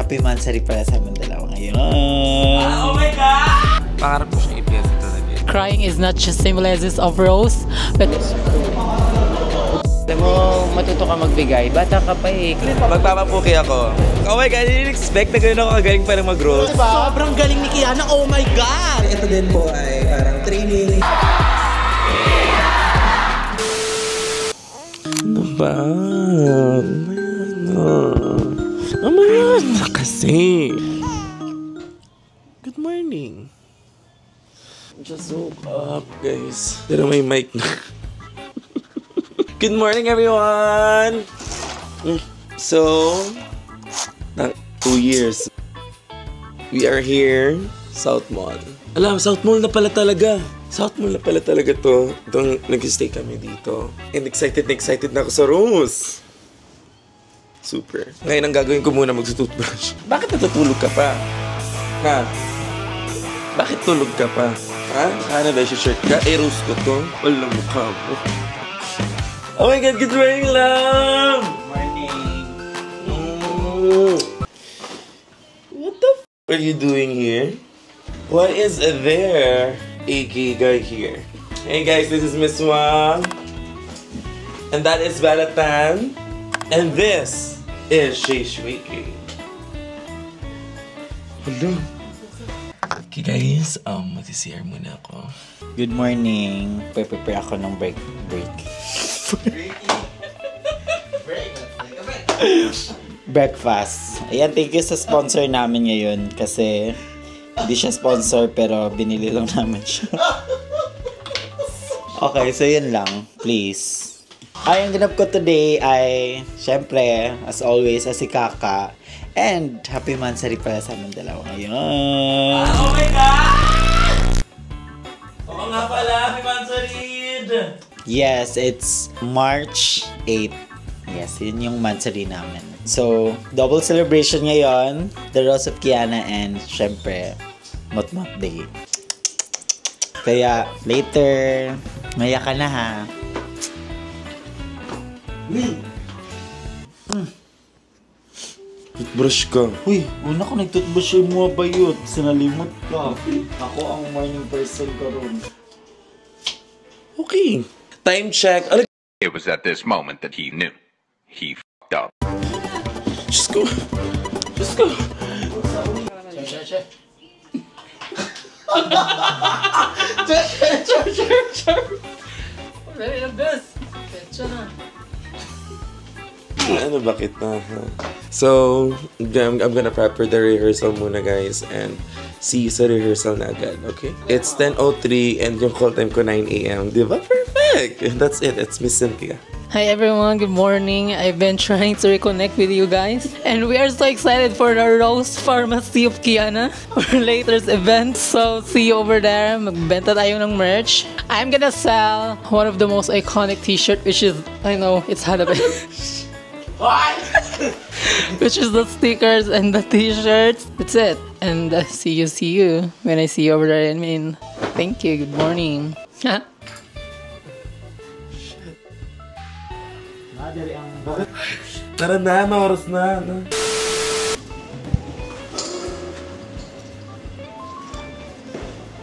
happy Mansari para sa aming dalawa ngayon. Oh my God! Pangarap ko siya i-PS ito na din. Crying is not just symbolizes of rose, but... Alam mo, matuto ka magbigay. Bata ka pa eh. Magpapapuki ako. Oh my God, I didn't expect na gano'n ako kagaling pa ng mag-rose. Sobrang galing ni Kiana. Oh my God! Ito din po ay parang training. Ano ba? Mamaya na kasi. Good morning. Just woke up, guys. Pero may mic na. Good morning, everyone! So, 2 years. We are here, South Mall. Alam, South Mall na pala talaga. South Mall na pala talaga to. Itong nag-stay kami dito. And excited na ako sa Rose. Super. Ngayon ang gagawin ko muna mag-toothbrush. Bakit natutulog ka pa? Ha? Bakit tulog ka pa? Ha? Kaya ba shirt ka? Eh, Rose ko to. Walang mukha mo. Oh my God, good morning, love! Good morning. What the f are you doing here? What is there? AK guy here. Hey guys, this is Miss Wang. And that is Valatan. And this is Shay Shwiki. Hello. Okay guys, mag-CR muna ako. Good morning. Prepare ako ng break. Breakfast. Ayan, thank you sa sponsor namin ngayon kasi hindi siya sponsor pero binili lang namin siya. Okay, so yun lang. Please. Ay, ang ganap ko today ay syempre, as always, si Kaka. And happy Mansari para sa aming dalawa ngayon. Oh my God! Oo nga pala, happy Mansari! Yes, it's March 8. Yes, yun yung Mansari namin. So, double celebration ngayon. The Rose of Kiana and syempre, Motmot Day. Kaya, later, maya ka na ha. Toothbrush ka. Uy, una ko nag-toothbrush yung mga bayot. Sinalimot ka. Ako ang morning person ka ron. Okay. Time check. It was at this moment that he knew. He f***ed up. Just go. Just go. Ano bakit na? So, I'm gonna prep for the rehearsal muna guys and see you sa rehearsal na agad, okay? It's 10:03 and yung call time ko 9 AM. Diba? Perfect! That's it. It's Miss Cynthia. Hi everyone, good morning. I've been trying to reconnect with you guys and we are so excited for the Rose Pharmacy of Kiana, our latest event. So see you over there. Magbenta tayo ng merch. I'm gonna sell one of the most iconic t-shirt, which is, I know, it's Hanabe. Which is the stickers and the t-shirts. That's it. And see you when I see you over there. I mean, thank you. Good morning. Tara na, oras na.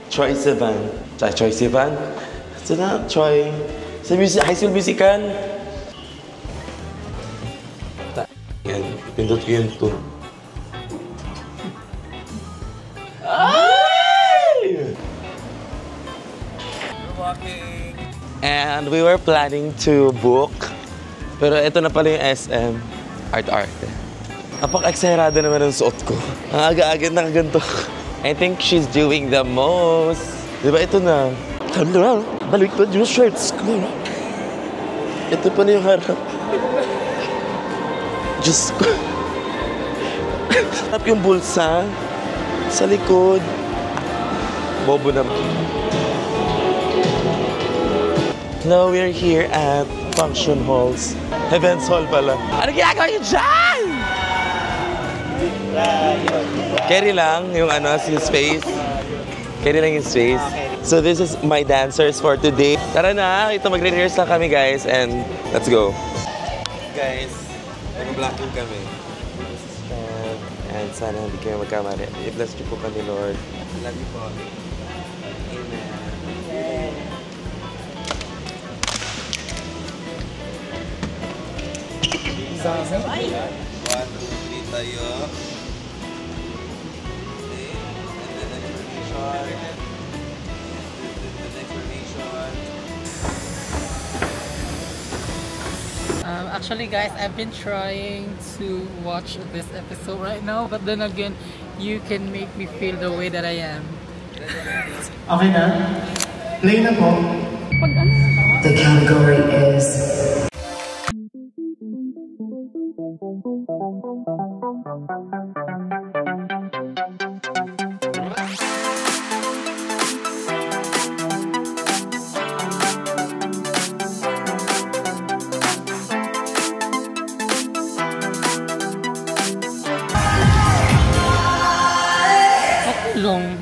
Troy Sivan. Troy Sivan? Ito na, Troy. Sa High School Musical. Yan, pindot ko yun to. And we were planning to book. Pero ito na pala yung SM. Arte. Napaka-excited naman ang suot ko. Ang aga-aga na ganito. I think she's doing the most. Diba ito na? Balik pa yung shirts ko. Ito pa na yung harap. Diyos ko. Harap yung bulsa. Sa likod. Bobo naman. Now we're here at Function Halls. Events Hall pala. Ano ginagawa yun dyan? Carry lang yung space. Carry lang yung space. So this is my dancers for today. Tara na, ito magre-rehearse lang kami guys and let's go. Guys, nag-blocking kami. This is Fab And sana hindi kayo magkamali. I-bless niyo po kami, Lord. I love you po. Amen. One, two, three tayo. Okay. And then explanation. The explanation. Actually, guys, I've been trying to watch this episode right now, but then again, you can make me feel the way that I am. Okay na? Play na po. The category is...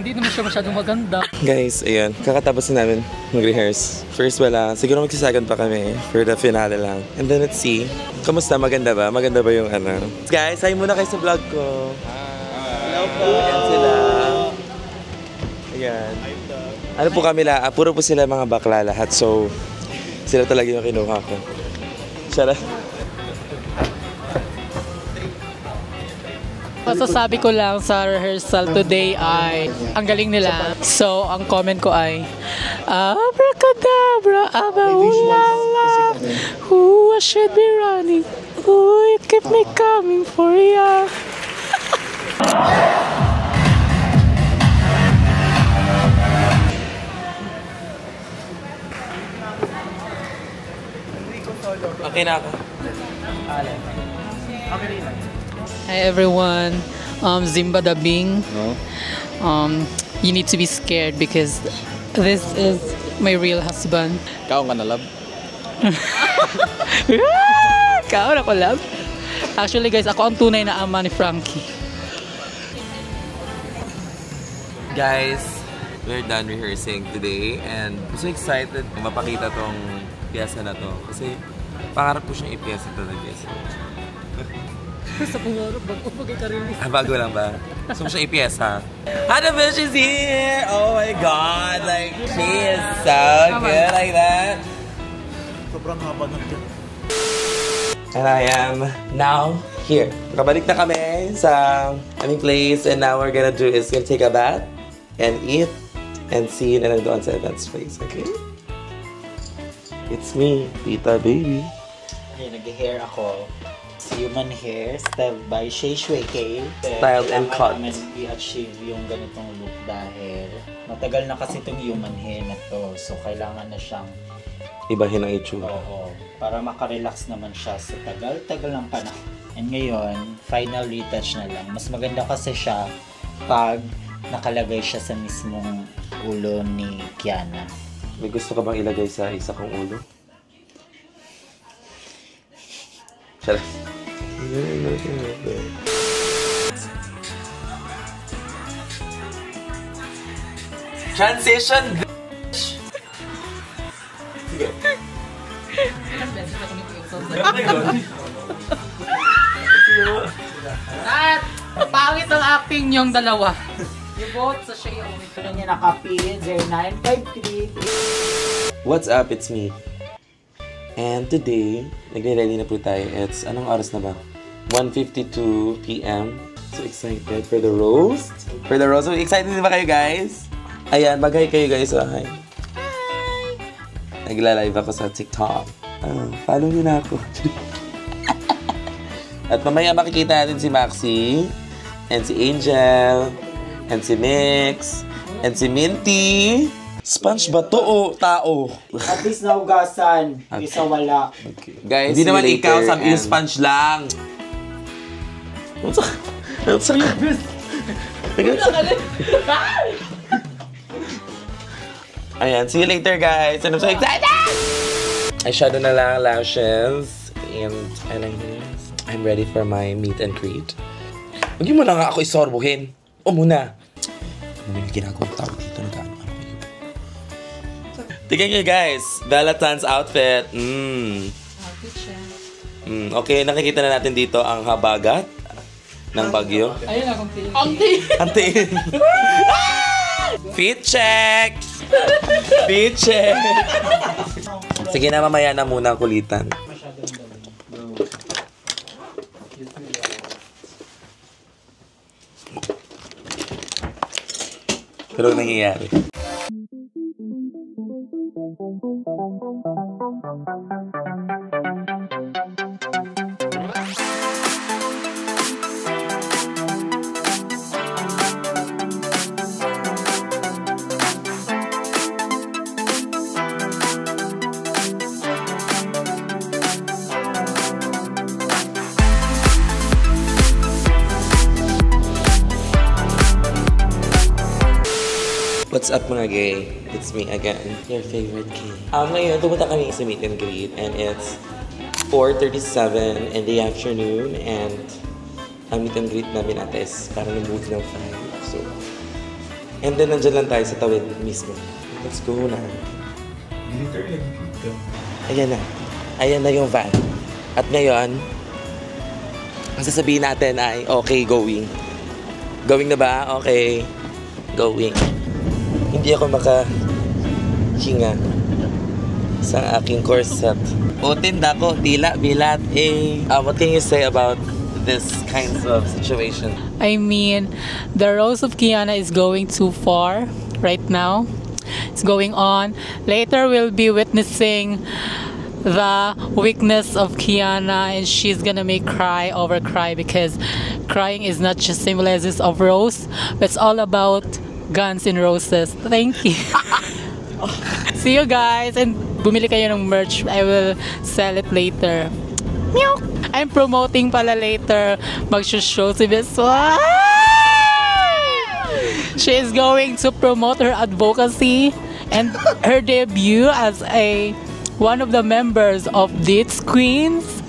Hindi naman siya masyadong maganda. Guys, ayan. Kakatapos na namin mag-rehearse. First wala. Siguro magsisagan pa kami for the finale lang. And then let's see. Kamusta? Maganda ba? Maganda ba yung ano? Guys, hi muna kayo sa vlog ko. Hello po. Ayan sila. Ayan. Ano po kami la? Puro po sila mga bakla lahat. So, sila talaga yung kinuha ko. Sarap. Masasabi ko lang sa rehearsal today ay ang galing nila. So, ang comment ko ay Abracadabra, abahulala, I should be running. Ooh, you keep me coming for ya. Okay na ako. Hi everyone, Zimba Dabing. You need to be scared because this is my real husband. Kaon ka na, love? Kaon ako, love. Actually guys, ako ang tunay na ama ni Frankie. Guys, we're done rehearsing today and I'm so excited mapakita tong piyesa na to kasi pangarap ko siyang ipiyesa talaga. Sa pangarap, bago pagkakaroon. Bago lang ba? Gusto mo siyang ipiyesa? Hanabish is here! Oh my God! Like, she is so good like that. Sobrang haba ng dyan. And I am now here. Nakabalik na kami sa aming place and now we're gonna do is gonna take a bath and eat and see na lang doon sa events place, okay? It's me, Tita Baby. Okay, nag-hair ako. Human hair, styled by Shea Shuike. Styled and cut. Naman i-achieve yung ganitong look dahil matagal na kasi itong human hair na to. So, kailangan na siyang Ibahin ang itsura. oo, para makarelax naman siya sa tagal-tagal ng panahon. And ngayon, final retouch na lang. Mas maganda kasi siya pag nakalagay siya sa mismong ulo ni Kiana. May gusto ka bang ilagay sa isa kong ulo? Charot. Transition, bitch! Sige. At pangit ang acting niyong dalawa. You both sa Shea Owen. Ito na niya nakapin, 0953. What's up? It's me. And today, nagre-ready na po tayo. It's, anong oras na ba? 1:52 p.m. So excited for the roast. For the roast. So excited din ba kayo guys? Ayan, mag-hi kayo guys. Oh, hi. Hi! Nagla-live ako sa TikTok. Follow niyo na ako. At mamaya makikita natin si Maxi, and si Angel, and si Mix, and si Minty. Sponge ba to o tao? At least naugasan, isa wala. Okay. Guys, hindi naman ikaw, sabi yung sponge lang. Ano sa'yo? Ayan, see you later guys. And I'm so excited! Eyeshadow na lang, lashes, and eyeliners. I'm ready for my meet and greet. Huwag mo na nga ako isorbuhin. O muna. May ginagawang tao dito. Nagano ano kayo. Tignan nyo guys. Valentine's outfit. Outfit siya. Okay, nakikita na natin dito ang habagat. ng Baguio. Ayun na, konti. Antiin. Fit check! Fit check! Sige na, mamaya na muna ang kulitan. Pero anong nangyayari? What's up mga gay? It's me again, your favorite gay. Ngayon, pumunta kami sa meet and greet and it's 4:37 in the afternoon and ang meet and greet namin ate is parang nag-move ng 5. So, and then nandyan lang tayo sa tawid mismo. Let's go na. Ayan na. Ayan na yung van. At ngayon, ang sasabihin natin ay okay, going. Going na ba? Okay. Going. Hindi ako makahinga sa aking corset. Utin dako, tila, bilat, what can you say about this kind of situation? I mean, the Rose of Kiana is going too far right now. It's going on. Later, we'll be witnessing the weakness of Kiana, and she's gonna make cry over cry because crying is not just symbolizes of rose, but it's all about Guns and Roses. Thank you. See you guys, and bumili kayo ng merch. I will sell it later. Meow. I'm promoting pala later. Mag-show si Biswa. She is going to promote her advocacy and her debut as one of the members of Ditz Queens.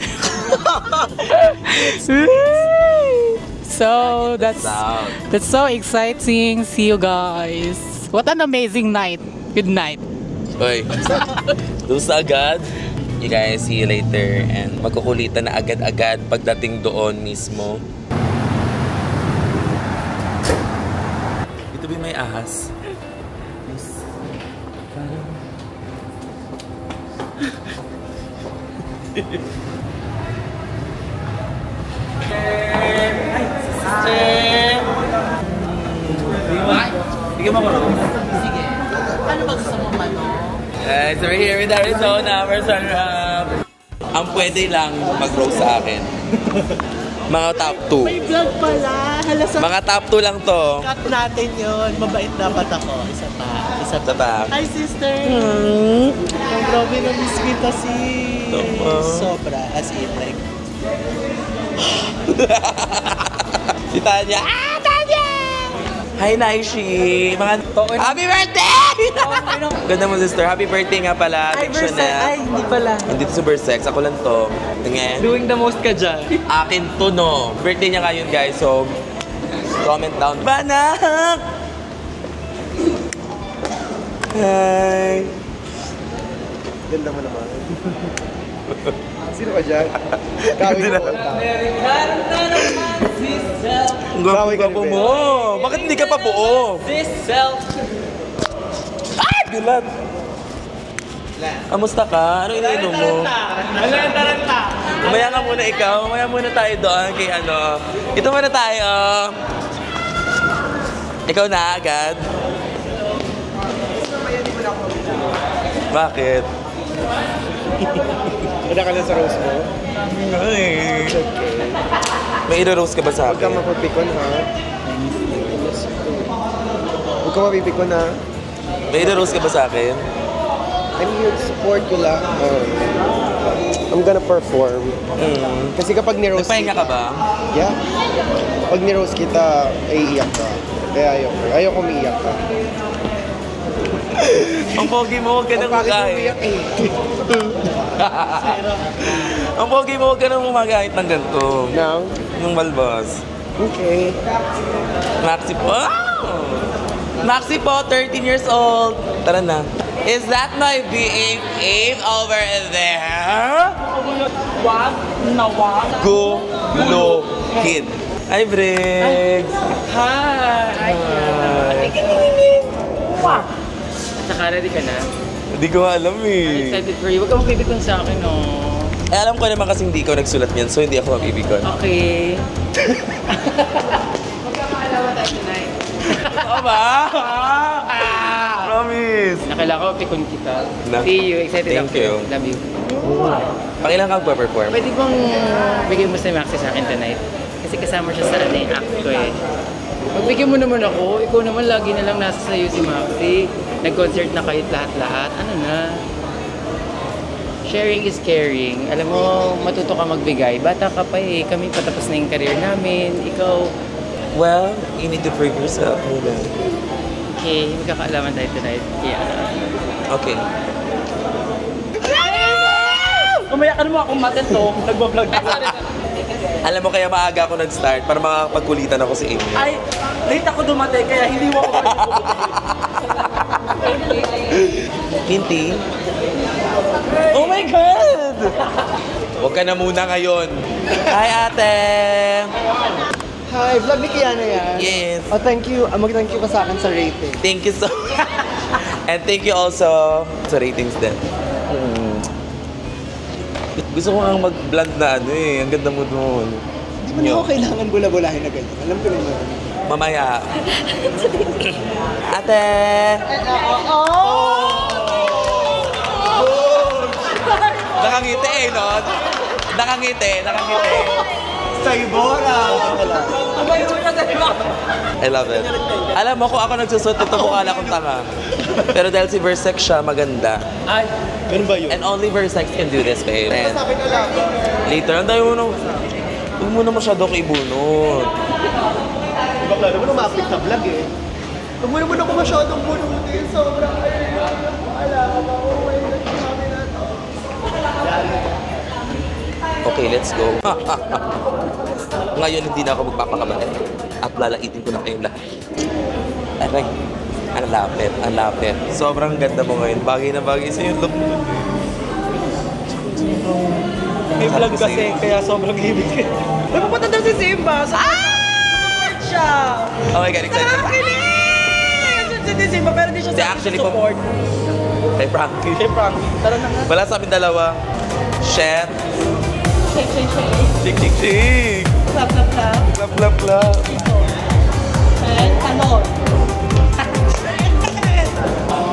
So that's so exciting. See you guys. What an amazing night. Good night. Oy. Doon sa agad. You guys, see you later. And magkukulitan na agad-agad pagdating doon mismo. Ito ba may ahas? Yes. Sige mo ko. Sige. Ano ba gusto mo man? Guys, we're here with Arizona. We're ang pwede lang mag-roast sa akin. Mga top 2. May vlog pala. Halasa. Mga top 2 lang to. Cut natin yun. Mabait dapat ako. Isa pa. Isa pa. Hi, sister. Ang grabe na miss kita si... Sobra. As in, like... Si Tanya. Tanya! Hi, Naishi! Happy birthday! Ganda mo, sister. Happy birthday nga pala. Hi, Versex. Ay, hindi pala. Nandito si Versex. Ako lang to. Tingin. Doing the most ka dyan. Akin to, no. Birthday niya ngayon, guys. So, comment down. Banak! Hi! Ganda mo naman. Sino ka dyan? Kawin mo. Ang gwapo mo. Bakit hindi ka pa buo? This self. Ay! Gulat! Kamusta ka? Ano iniinom mo? Ano yung taranta? Mamaya ka muna ikaw. Mamaya muna tayo doon kay ano. Ito muna tayo. Ikaw na agad. Bakit? Wala ka na sa rose mo? Ay. May iro-roast ka ba sa Huwag ka akin? mapapikon, ha? Huwag ka mapipikon, ha? May iro-roast ka ba sa akin? I'm here to support you lang. I'm gonna perform. Kasi kapag ni-roast Nagpahinga ka ba? Yeah. Pag ni-roast kita, iiyak ka. Kaya ayoko umiiyak ka. Ang pogi mo, huwag ka nang magahit. Ang pogi mo, huwag ka nang magahit ng ganito. Now? Yung balbas. Okay. Maxi po. Maxi po, 13 years old. Tara na. Is that my BFF over there? What? Na what? Go, low, kid. Hi, Briggs! Hi! Saka ready ka na? Hindi ko alam I'm eh. excited for you. Huwag ka magbibigon sa akin, oh. Eh, alam ko naman kasi hindi ikaw nagsulat niyan, so hindi ako mabibigon. Okay. Magkakaalawa tayo tonight. Oo ba? Promise! Nakala ko, pikon kita. Na- See you. Excited Thank ako. you. Love you. Pakilang ka magpa-perform? Pwede bang bigyan mo si Maxi sa akin tonight? Kasi kasama siya sa act ko eh. Magbigyan mo naman ako. Ikaw naman lagi na lang nasa sayo si Maxi. Nag-concert na kayo lahat-lahat. Ano na? Sharing is caring. Alam mo, matuto ka magbigay. Bata ka pa eh. Kami patapos na yung career namin. Ikaw, Well, you need to prove yourself muna. okay, magkakaalaman tayo tonight. Yeah. Okay. Kumaya ka naman akong matin to, nagbablog ako. Alam mo kaya maaga ako nag-start para makapagkulitan ako si Amy. Ay, late ako dumating, kaya hindi mo ako Hinti? Oh my God! Huwag ka na muna ngayon. Hi, ate! Hi, vlog ni Kiana yan. Yes. Oh, thank you. Mag-thank you ka sa akin sa rating. Thank you so And thank you also sa ratings din. Gusto ko nga mag-blend na ano eh. Ang ganda mo doon. Di mo na ako kailangan bula-bulahin na ganyan. Alam ko naman. Mamaya. Ate! Nakangiti eh, no? Nakangiti. I love it. Alam mo, kung ako nagsusot, ito mukha lang akong tanga. Pero dahil si Versex siya, maganda. Ay, ganun ba yun? And only Versex can do this, babe. And Sabi ko lang. later, ang dami mo nung... Huwag mo na masyado kaibunod. Diba klaro mo na ma-update sa vlog eh. Huwag mo naman ako masyadong bunutin. Sobrang alam ako. Okay, let's go. Ngayon, hindi na ako magpapakabalik. At lalaitin ko na kayong lahat. Aray, ang lapit. Sobrang ganda mo ngayon. Bagay na bagay sa'yo yung look mo. May vlog kasi, kaya sobrang hibig ka. May pupunta daw si Simba. Support siya! Oh my God, excited. Nakakilig! Si Simba, pero di siya Hindi, sa actually, support. Kay Frankie. Kay Frankie. Tara na nga. Wala sa amin dalawa. Chef. Shake. Chik. Clap. Clap. And ano?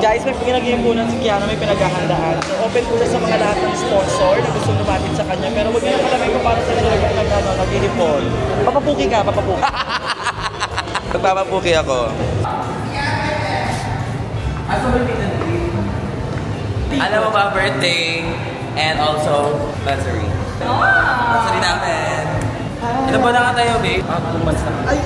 Guys, may pinag-iimpunan si Kiana, may pinaghahandaan. So, open po siya sa mga lahat ng sponsor na gusto lumapit sa kanya. Pero huwag niyo na malamay kung para sa nag-iipon. Papapuki ka, papapuki. Magpapapuki ako. Alam mo ba, birthday and also Mansari. Mansari namin. Ilan ba na nga tayo, babe? 2 months na. Ay!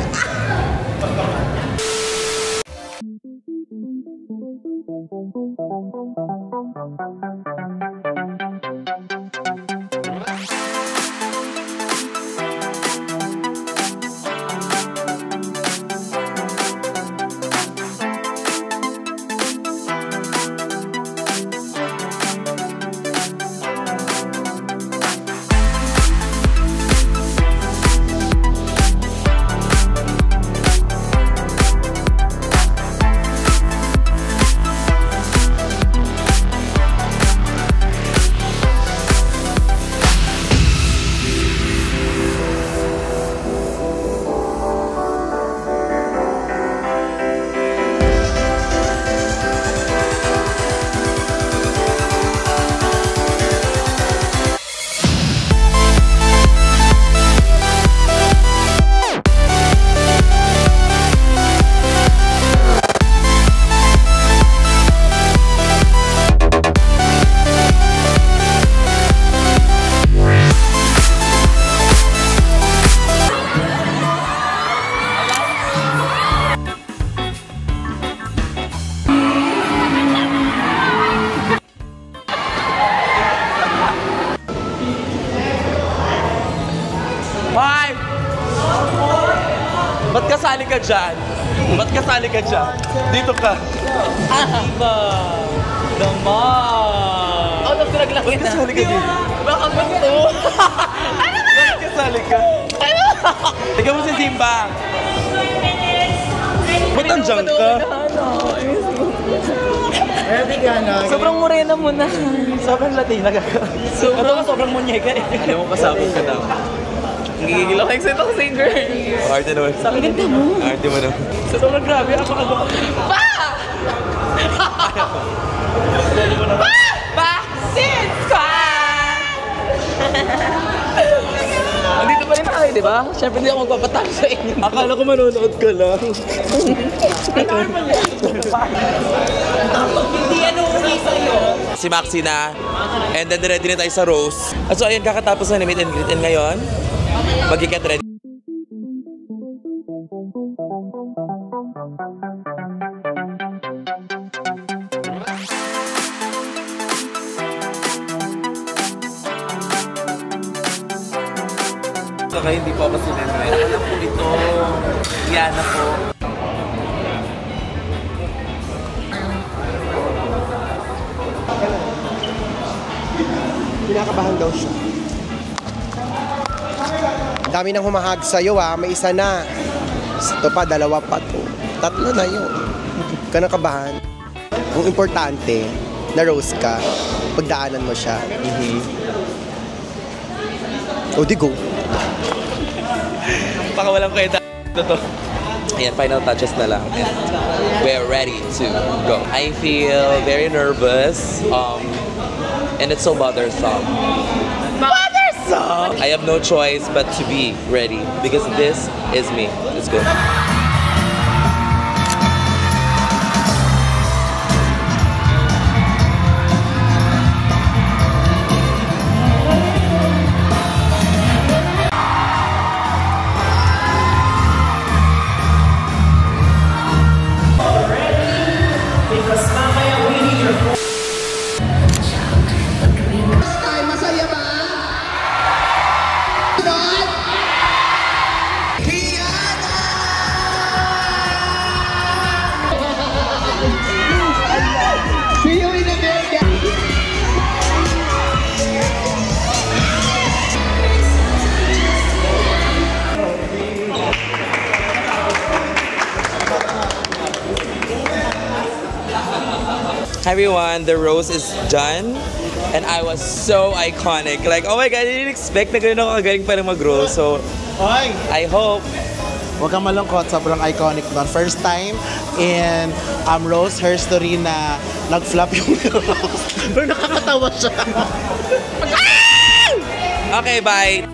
Ba't kasali ka dyan? Dito ka. Diba? Naman! Out of drag lang Ba't kita. kasali ka dito? Baka ba ito? Ba't kasali ka? Tignan mo si Simba. Ba't nandiyan ka? Sobrang morena mo na. Sobrang Latina ka. Sobrang munyeka eh. Alam mo, pasabog ka daw. Gigigil ako excited ako singer. Arte naman. Sa akin ganda mo. Arte mo naman. Sobrang grabe ako agaw. Pa! Pa! Sis! Pa! Andito pa rin tayo, di ba? Siyempre hindi ako magpapatalo sa inyo. Akala ko manonood ka lang. Hindi ano uwi sa'yo. Si Maxi na. And then ready na tayo sa Rose. At so ayun, kakatapos na ni meet and greet. And ngayon, mag-get ready. Kaya hindi po ako sinenwet. Alam po ito. Yana po. Kinakabahan daw siya. Ang dami nang humahag sa'yo may isa na. Ito pa, dalawa pa to. Tatlo na yun. Kinakabahan. Ang importante, na-rose ka, pagdaanan mo siya. O di go. Baka walang kwenta to. Ayan, final touches na lang. And we're ready to go. I feel very nervous. And it's so bothersome. Bothersome! I have no choice but to be ready because this is me. Let's go. Hi everyone, the rose is done and I was so iconic. Like, oh my God, I didn't expect na gano'n ako kagaling pa rin mag-rose. So, Oy! I hope. Huwag kang malungkot, sobrang iconic nun. First time in Rose her story na nag-flop yung rose. Pero nakakatawa siya. Okay, bye.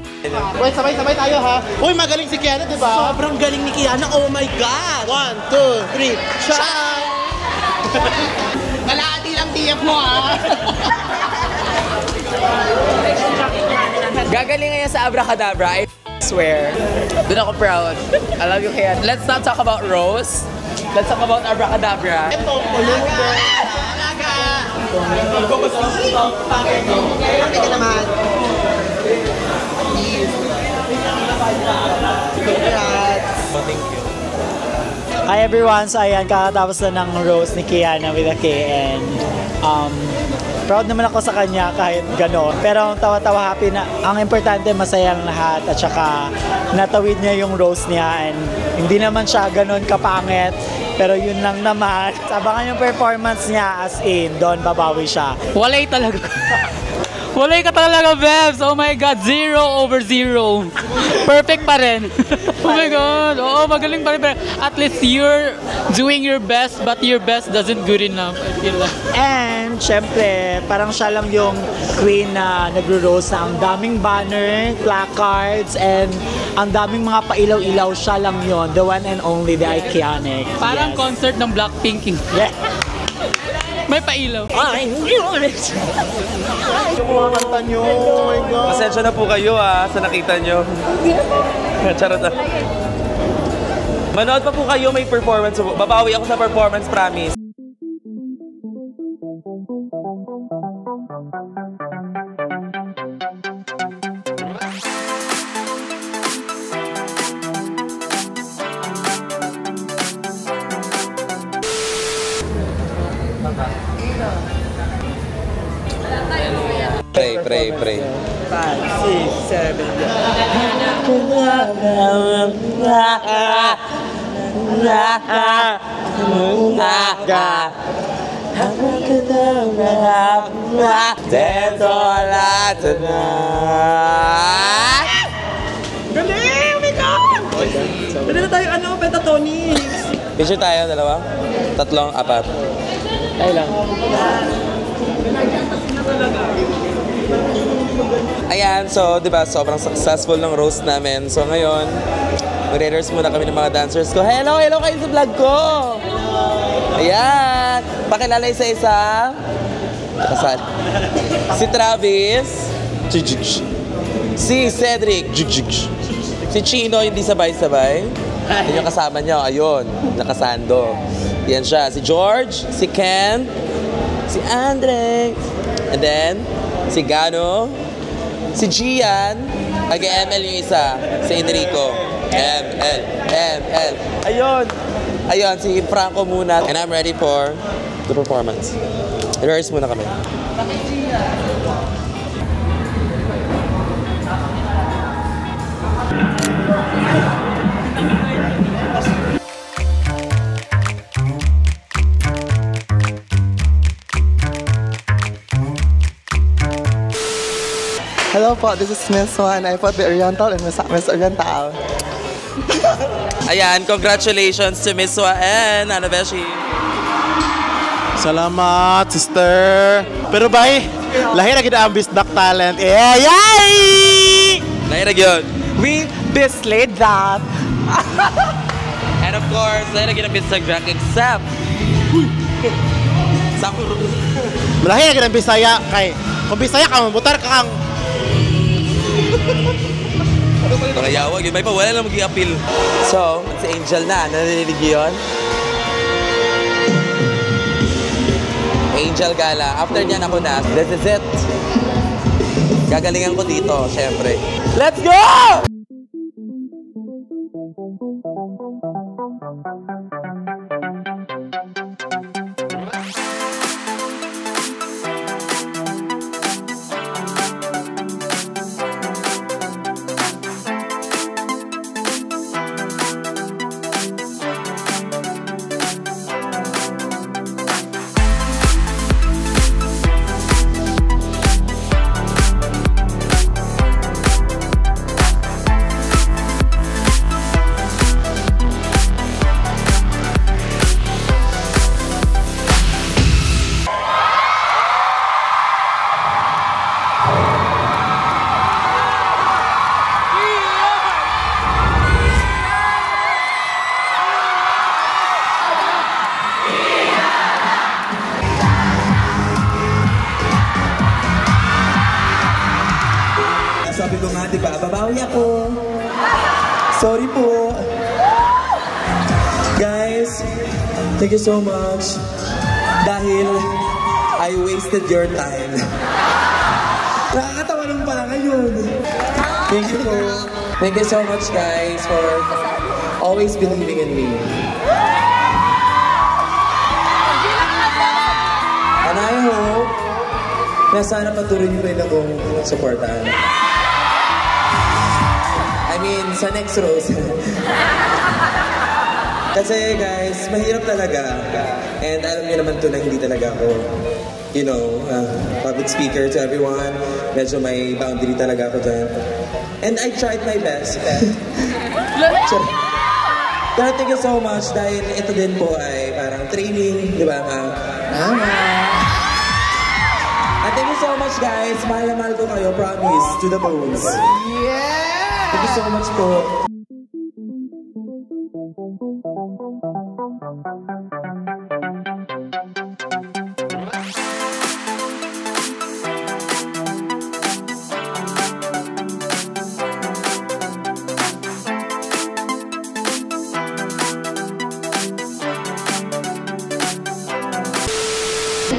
Wait, sabay-sabay tayo ha. Uy, magaling si Kiana, di ba? Sobrang galing ni Kiana. Oh my God! 1, 2, 3, ciao! Kalahati lang TF mo Gagaling ngayon sa Abracadabra. I swear. Doon ako proud. I love you, Kiana. Let's not talk about Rose. Let's talk about Abracadabra. Ito, Olaga! Happy ka naman. Thank you. Hi everyone! So ayan, kakatapos na ng Rose ni Kiana with a K and proud naman ako sa kanya kahit gano'n. Pero tawa-tawa, happy na. Ang importante, masaya ang lahat at saka natawid niya yung Rose niya and hindi naman siya gano'n kapangit. Pero yun lang naman. Abangan yung performance niya as in, doon babawi siya. Walay talaga. Walay ka talaga, Bebs. Oh my God, 0/0. Perfect pa rin. Oh my God. Oo, magaling pa rin. Pero at least you're doing your best, but your best doesn't good enough. I feel like. And, syempre, parang siya lang yung queen na nagro-rose na ang daming banner, placards, and ang daming mga pailaw-ilaw. Siya lang yon, the one and only, the iconic. Parang Yes. concert ng Blackpink. Yeah. May pailaw. Yung mga kanta nyo, oh my God. Pasensya na po kayo sa nakita nyo. Charot na. Manood pa po kayo, may performance. Babawi ako sa performance, promise. Pray. Galing! Oh my God! Pwede na tayo, pentatonics. Picture tayo, dalawa? Tatlong, apat. Tayo lang. Ayan, so, di ba, sobrang successful ng roast namin. So, ngayon, mag-rehearse muna kami ng mga dancers ko. Hello kayo sa vlog ko! Ayan! Pakilala isa-isa. Kasal. Si Travis. Si Cedric. Si Chino, hindi sabay-sabay. Yan yung kasama niya. Ayun, nakasando. Yan siya. Si George, si Ken, si Andre, and then, si Gano, si Gian, ML yung isa, si Enrico. ML. Ayun, si Franco muna. And I'm ready for the performance. Rehearse muna kami. Hello po, this is Miss One. I fought the Oriental and Miss Oriental. Ayan, congratulations to Miss Wan, Anabeshi. Salamat, sister. Pero bay, lahir na kita ang Bisdak talent. Yay! Lahir na yun. We displayed that. And of course, lahir na yun ang Bisdak Drag except Sakuro. Lahir na kita ang Bisaya kay kung Bisaya ka, mabutar ka kang mga yawag yun, may pa wala lang mag-i-appeal. So, si Angel na, narinig yun? Angel Gala. After niyan ako na, this is it. Gagalingan ko dito, syempre. Let's go! Sabi ko nga, diba, babawi ako. Sorry po. Guys, thank you so much. Dahil I wasted your time. Nakakatawa lang pala ngayon. Thank you po. Thank you so much, guys, for always believing in me. And I hope na sana patuloy niyo rin akong supportahan. I mean, sa next rose. Kasi guys, mahirap talaga. And alam niyo naman to na hindi talaga ako, you know, public speaker to everyone. Medyo may boundary talaga ako dyan. And I tried my best. Pero thank you so much dahil ito din po ay parang training, di ba? And thank you so much guys. Mahal na mahal ko kayo, promise, to the bones. Yeah! Thank you so much po.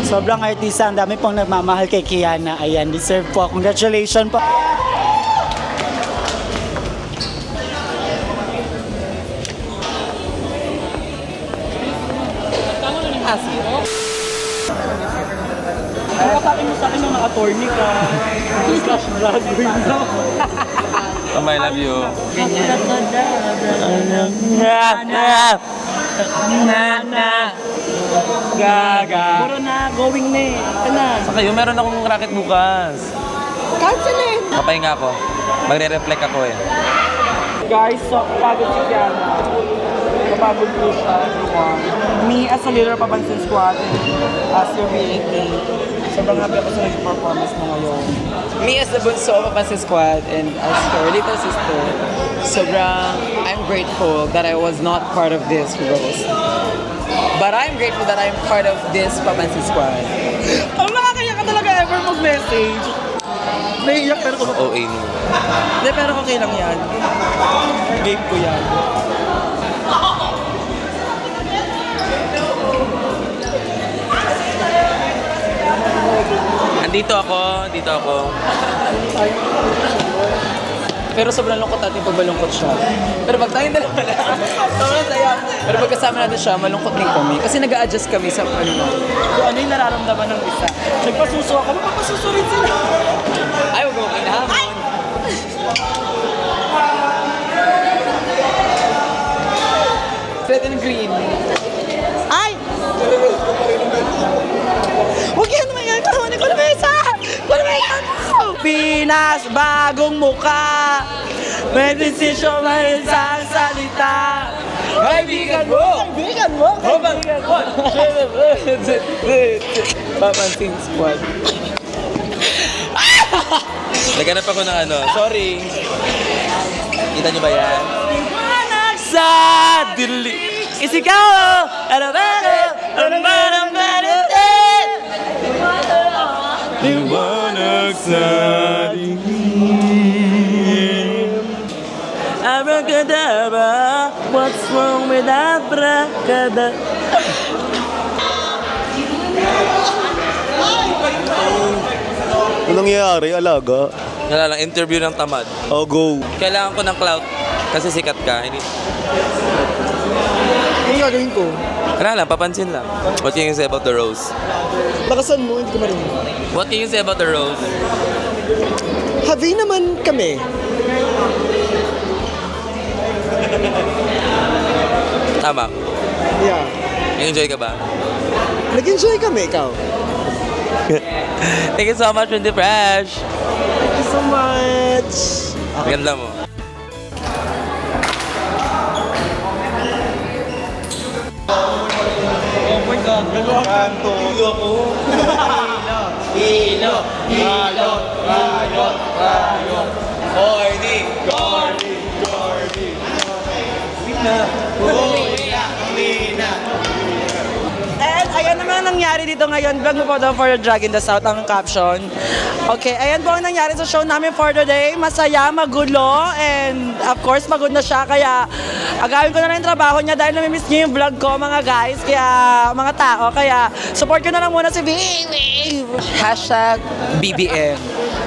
Sobrang artista, ang dami pong nagmamahal kay Kiana. Ayan, deserve po. Congratulations po. Nakasapin mo sa akin ng attorney ka. Slash drag queen, no? Mama, I love you. Gaga. Puro na, going na eh. Ito na. Sa kayo, meron akong racket bukas. Cancel eh. Papahinga ako. Magre-reflect ako eh. Guys, so pagod si Kiana. Kapagod po siya, everyone. Me as a leader of Papansin Squad, as your VAK, sobrang happy ako sa naging performance mo ngayon. Me as the bunso of Papansin Squad and as her little sister, I'm grateful that I was not part of this roast. But I'm grateful that I'm part of this Papansin Squad. Ang nakakaya ka talaga ever mag-message. Naiiyak pero kung OA mo. Hindi, pero okay lang yan. Game ko yan. Dito ako. Pero sobrang lungkot natin pag malungkot siya. Pero pag tayong dalawa na, sobrang saya. Pero pag kasama natin siya, malungkot din kami. Kasi nag-a-adjust kami sa ano. Kung ano yung nararamdaman ng isa. Nagpasuso ako, magpapasuso rin sila. Ay, huwag mo kinahamon. Red and green. Ay! Huwag yan naman yan. Kawanin ko na mesa! Pinas, bagong muka. May desisyon, may isang salita. Kaibigan mo! Kaibigan mo! Kaibigan mo! Papansin Squad. Naghanap ako ng ano. Sorry. Kita niyo ba yan? Liwanag sa dili. Isigaw! Liwanag sa dilim. Abracadabra, what's wrong with abracadabra? Anong nangyayari, alaga? Wala lang, interview ng tamad. Oh, go. Kailangan ko ng clout kasi sikat ka. Ano gagawin ko? Wala lang, papansin lang. What can you say about the rose? Lakasan mo, hindi ko marinig. What can you say about the rose? Happy naman kami. Tama. Yeah. Enjoy ka ba? Nag-enjoy kami, ikaw. Thank you so much, Wendy Fresh. Thank you so much. Ganda mo. Oh my God, kanto. Hilo. And ayan naman ang nangyari dito ngayon. Vlog mo po daw for the Drag in the South ang caption. Okay, ayan po ang nangyari sa show namin for the day. Masaya, magulo, and of course, magod na siya. Kaya agawin ko na lang yung trabaho niya dahil namimiss niyo yung vlog ko, mga guys. Kaya, mga tao. Kaya, support ko na lang muna si Vivi. #BBM.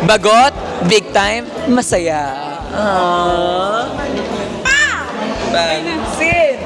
Bagot, big time, masaya. Bye. Sin!